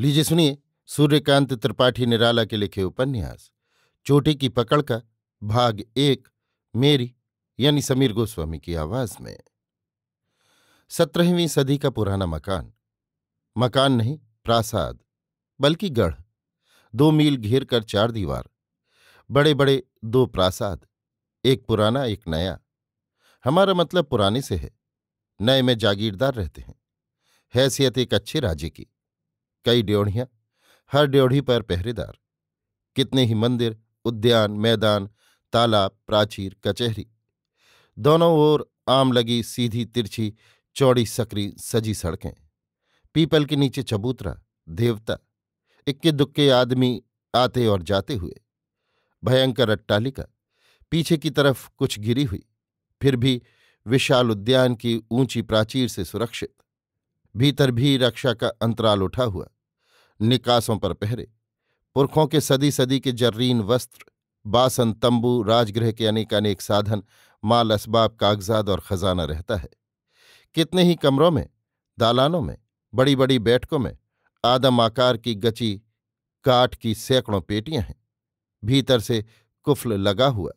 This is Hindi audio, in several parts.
लीजिए सुनिए सूर्यकांत त्रिपाठी निराला के लिखे उपन्यास चोटी की पकड़ का भाग एक, मेरी यानी समीर गोस्वामी की आवाज में। 17वीं सदी का पुराना मकान, मकान नहीं प्रासाद, बल्कि गढ़। 2 मील घेर कर 4 दीवार, बड़े बड़े 2 प्रासाद, एक पुराना एक नया। हमारा मतलब पुराने से है, नए में जागीरदार रहते हैं। हैसियत एक अच्छे राजे की, कई ड्योढ़ियां, हर ड्योढ़ी पर पहरेदार, कितने ही मंदिर, उद्यान, मैदान, तालाब, प्राचीर, कचहरी। दोनों ओर आम लगी सीधी तिरछी चौड़ी सकरी सजी सड़कें, पीपल के नीचे चबूतरा, देवता, इक्के दुक्के आदमी आते और जाते हुए। भयंकर अट्टालिका, पीछे की तरफ कुछ गिरी हुई, फिर भी विशाल उद्यान की ऊंची प्राचीर से सुरक्षित। भीतर भी रक्षा का अंतराल उठा हुआ, निकासों पर पहरे, पुरखों के सदी सदी के जर्रीन वस्त्र, बासन, तंबू, राजगृह के अनेकानेक साधन, माल असबाब, कागजात और खजाना रहता है। कितने ही कमरों में, दालानों में, बड़ी बड़ी बैठकों में आदम आकार की गची काठ की सैकड़ों पेटियां हैं। भीतर से कुफल लगा हुआ,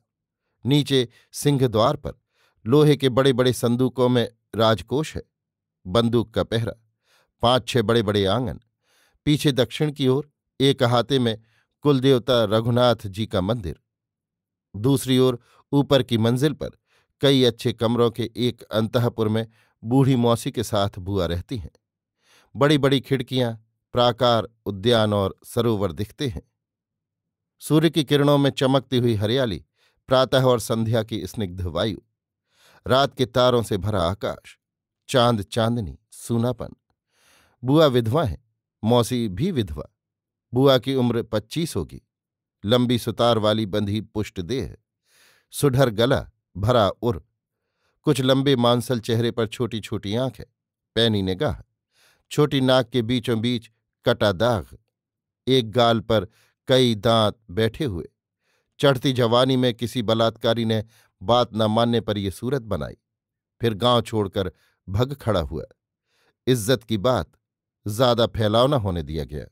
नीचे सिंहद्वार पर लोहे के बड़े बड़े संदूकों में राजकोष है। बंदूक का पहरा, 5-6 बड़े बड़े आंगन, पीछे दक्षिण की ओर एक अहाते में कुलदेवता रघुनाथ जी का मंदिर, दूसरी ओर ऊपर की मंजिल पर कई अच्छे कमरों के एक अंतःपुर में बूढ़ी मौसी के साथ बुआ रहती हैं। बड़ी बड़ी खिड़कियां, प्राकार, उद्यान और सरोवर दिखते हैं। सूर्य की किरणों में चमकती हुई हरियाली, प्रातः और संध्या की स्निग्ध वायु, रात के तारों से भरा आकाश, चांद चांदनी, सूनापन। बुआ विधवा है, मौसी भी विधवा। बुआ की उम्र 25 होगी, लंबी सुतार वाली बंधी पुष्ट देह, सुढर गला, भरा उर, कुछ लंबे मांसल चेहरे पर छोटी छोटी आंखें, पैनी निगाह, छोटी नाक के बीचों बीच कटा दाग, एक गाल पर कई दांत बैठे हुए। चढ़ती जवानी में किसी बलात्कारी ने बात न मानने पर यह सूरत बनाई, फिर गांव छोड़कर भग खड़ा हुआ। इज्जत की बात, ज्यादा फैलाव न होने दिया गया।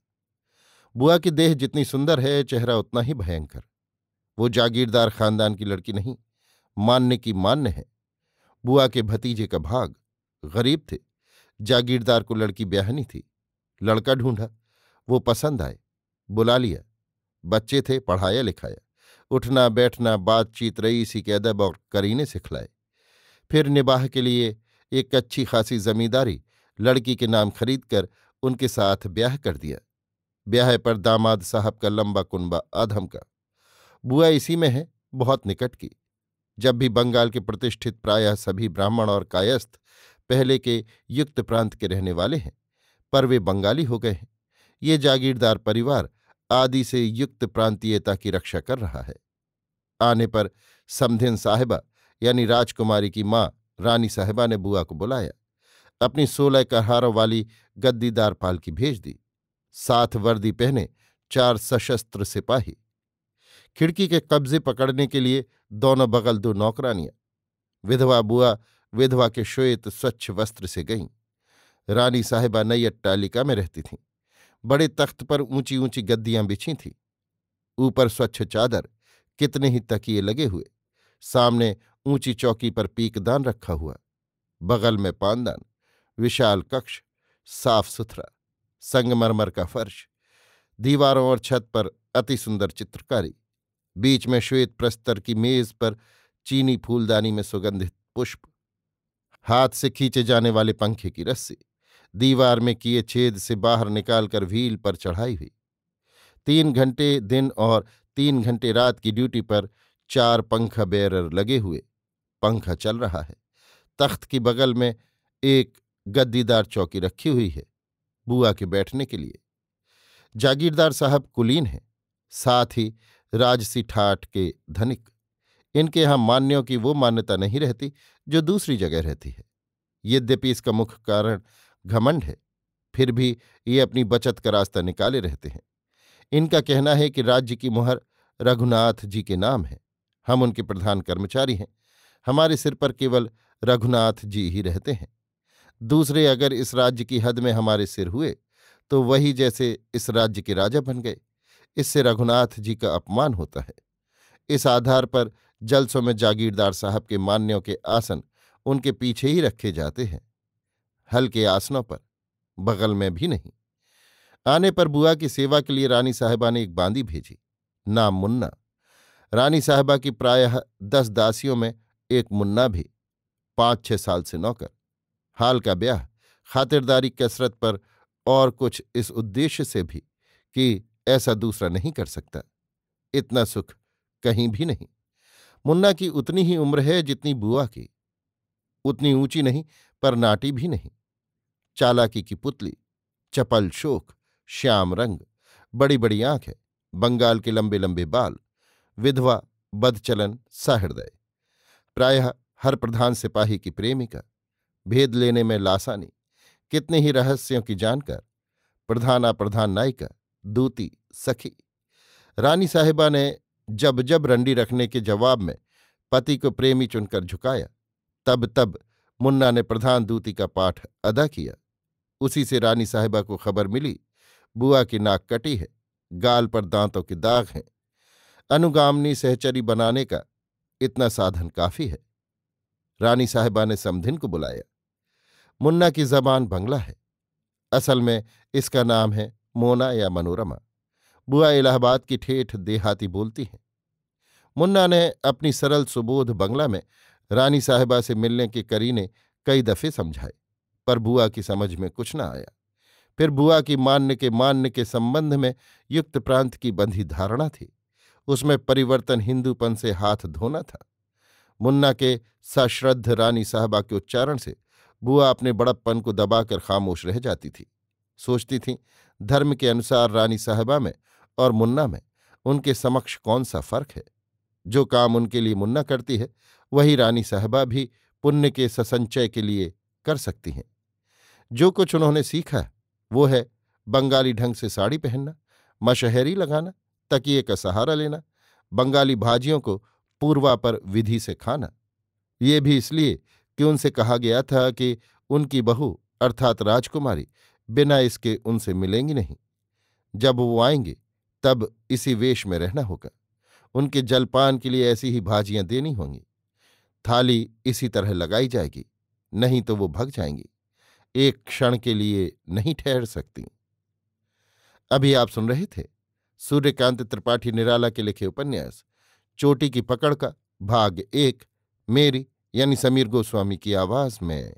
बुआ की देह जितनी सुंदर है, चेहरा उतना ही भयंकर। वो जागीरदार खानदान की लड़की नहीं, मान्य की मान्य है। बुआ के भतीजे का भाग, गरीब थे, जागीरदार को लड़की ब्याहनी थी। लड़का ढूंढा, वो पसंद आए, बुला लिया। बच्चे थे, पढ़ाया लिखाया, उठना बैठना बातचीत रईसी के अदब और करीने सिखलाए। फिर निबाह के लिए एक अच्छी खासी जमींदारी लड़की के नाम खरीदकर उनके साथ ब्याह कर दिया। ब्याह पर दामाद साहब का लंबा कुनबा आधम का। बुआ इसी में है, बहुत निकट की। जब भी बंगाल के प्रतिष्ठित प्रायः सभी ब्राह्मण और कायस्थ पहले के युक्त प्रांत के रहने वाले हैं, पर वे बंगाली हो गए हैं। ये जागीरदार परिवार आदि से युक्त प्रांतीयता की रक्षा कर रहा है। आने पर समधिन साहिबा यानी राजकुमारी की माँ रानी साहिबा ने बुआ को बुलाया, अपनी 16 कहारों वाली गद्दीदार पालकी भेज दी, साथ वर्दी पहने 4 सशस्त्र सिपाही, खिड़की के कब्जे पकड़ने के लिए दोनों बगल 2 नौकरानियां। विधवा बुआ विधवा के श्वेत स्वच्छ वस्त्र से गईं। रानी साहिबा नई अट्टालिका में रहती थीं। बड़े तख्त पर ऊंची ऊंची गद्दियां बिछी थीं, ऊपर स्वच्छ चादर, कितने ही तकिए लगे हुए। सामने ऊंची चौकी पर पीकदान रखा हुआ, बगल में पानदान, विशाल कक्ष, साफ सुथरा, संगमरमर का फर्श, दीवारों और छत पर अति सुंदर चित्रकारी, बीच में श्वेत प्रस्तर की मेज पर चीनी फूलदानी में सुगंधित पुष्प, हाथ से खींचे जाने वाले पंखे की रस्सी, दीवार में किए छेद से बाहर निकालकर व्हील पर चढ़ाई हुई। 3 घंटे दिन और 3 घंटे रात की ड्यूटी पर 4 पंखा बेरर लगे हुए। पंखा चल रहा है। तख्त की बगल में एक गद्दीदार चौकी रखी हुई है, बुआ के बैठने के लिए। जागीरदार साहब कुलीन हैं, साथ ही राजसी ठाठ के धनिक। इनके यहाँ मान्यों की वो मान्यता नहीं रहती जो दूसरी जगह रहती है। यद्यपि इसका मुख्य कारण घमंड है, फिर भी ये अपनी बचत का रास्ता निकाले रहते हैं। इनका कहना है कि राज्य की मुहर रघुनाथ जी के नाम है, हम उनके प्रधान कर्मचारी हैं, हमारे सिर पर केवल रघुनाथ जी ही रहते हैं। दूसरे अगर इस राज्य की हद में हमारे सिर हुए तो वही जैसे इस राज्य के राजा बन गए। इससे रघुनाथ जी का अपमान होता है। इस आधार पर जलसों में जागीरदार साहब के मान्यों के आसन उनके पीछे ही रखे जाते हैं, हल्के आसनों पर, बगल में भी नहीं। आने पर बुआ की सेवा के लिए रानी साहिबा ने एक बांदी भेजी, नाम मुन्ना। रानी साहिबा की प्रायः 10 दासियों में एक मुन्ना भी, 5-6 साल से नौकर। हाल का ब्याह खातिरदारी कसरत पर और कुछ इस उद्देश्य से भी कि ऐसा दूसरा नहीं कर सकता। इतना सुख कहीं भी नहीं। मुन्ना की उतनी ही उम्र है जितनी बुआ की, उतनी ऊंची नहीं पर नाटी भी नहीं। चालाकी की पुतली, चपल शोख, श्याम रंग, बड़ी बड़ी आंखें, बंगाल के लंबे लंबे बाल, विधवा, बदचलन, सहृदय, प्रायः हर प्रधान सिपाही की प्रेमिका, भेद लेने में लासानी, कितने ही रहस्यों की जानकार, प्रधान अप्रधान नायिका, दूती, सखी। रानी साहिबा ने जब जब रंडी रखने के जवाब में पति को प्रेमी चुनकर झुकाया, तब तब मुन्ना ने प्रधान दूती का पाठ अदा किया। उसी से रानी साहिबा को खबर मिली, बुआ की नाक कटी है, गाल पर दांतों के दाग हैं। अनुगामनी सहचरी बनाने का इतना साधन काफी है। रानी साहिबा ने समधिन को बुलाया। मुन्ना की जबान बंगला है, असल में इसका नाम है मोना या मनोरमा। बुआ इलाहाबाद की ठेठ देहाती बोलती हैं। मुन्ना ने अपनी सरल सुबोध बंगला में रानी साहिबा से मिलने के करीने कई दफे समझाए, पर बुआ की समझ में कुछ न आया। फिर बुआ की मान्य के संबंध में युक्त प्रांत की बंधी धारणा थी, उसमें परिवर्तन हिंदूपन से हाथ धोना था। मुन्ना के सश्रद्ध रानी साहबा के उच्चारण से बुआ अपने बड़प्पन को दबाकर खामोश रह जाती थी। सोचती थीं, धर्म के अनुसार रानी साहबा में और मुन्ना में उनके समक्ष कौन सा फर्क है। जो काम उनके लिए मुन्ना करती है, वही रानी साहबा भी पुण्य के ससंचय के लिए कर सकती हैं। जो कुछ उन्होंने सीखा वो है बंगाली ढंग से साड़ी पहनना, मशहरी लगाना, तकिए का सहारा लेना, बंगाली भाजियों को पूर्वा पर विधि से खाना। ये भी इसलिए कि उनसे कहा गया था कि उनकी बहू अर्थात राजकुमारी बिना इसके उनसे मिलेंगी नहीं। जब वो आएंगे तब इसी वेश में रहना होगा। उनके जलपान के लिए ऐसी ही भाजियां देनी होंगी। थाली इसी तरह लगाई जाएगी, नहीं तो वो भग जाएंगी, एक क्षण के लिए नहीं ठहर सकती। अभी आप सुन रहे थे सूर्यकांत त्रिपाठी निराला के लिखे उपन्यास चोटी की पकड़ का भाग 1, मेरी यानी समीर गोस्वामी की आवाज में।